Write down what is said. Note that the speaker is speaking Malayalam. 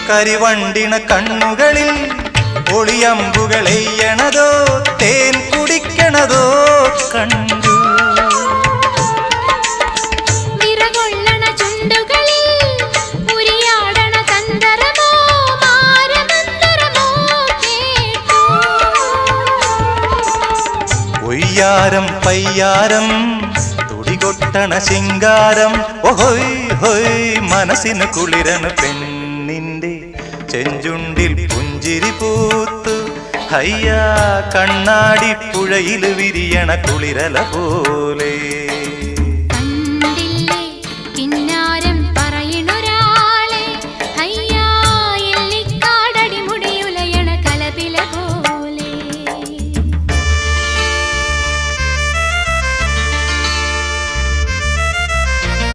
കരിവണ്ടിണ കണ്ണുകളിൽ ഒളിയമ്പുകളെയ്യണതോ തേൻ കുടിക്കണതോ കണ്ടു. ഒയ്യാരം പയ്യാരം തുടികൊട്ടണ ശിങ്കാരം ഓഹോയ് ഹോയ് മനസ്സിന് കുളിരണ് പെണ്ണിന്റെ ചെഞ്ചുണ്ടിൽ പുഞ്ചിരി പൂത്തു. ഹയ്യാ കണ്ണാടി പുഴയിൽ വിരിയണ കുളിരല പോലെ.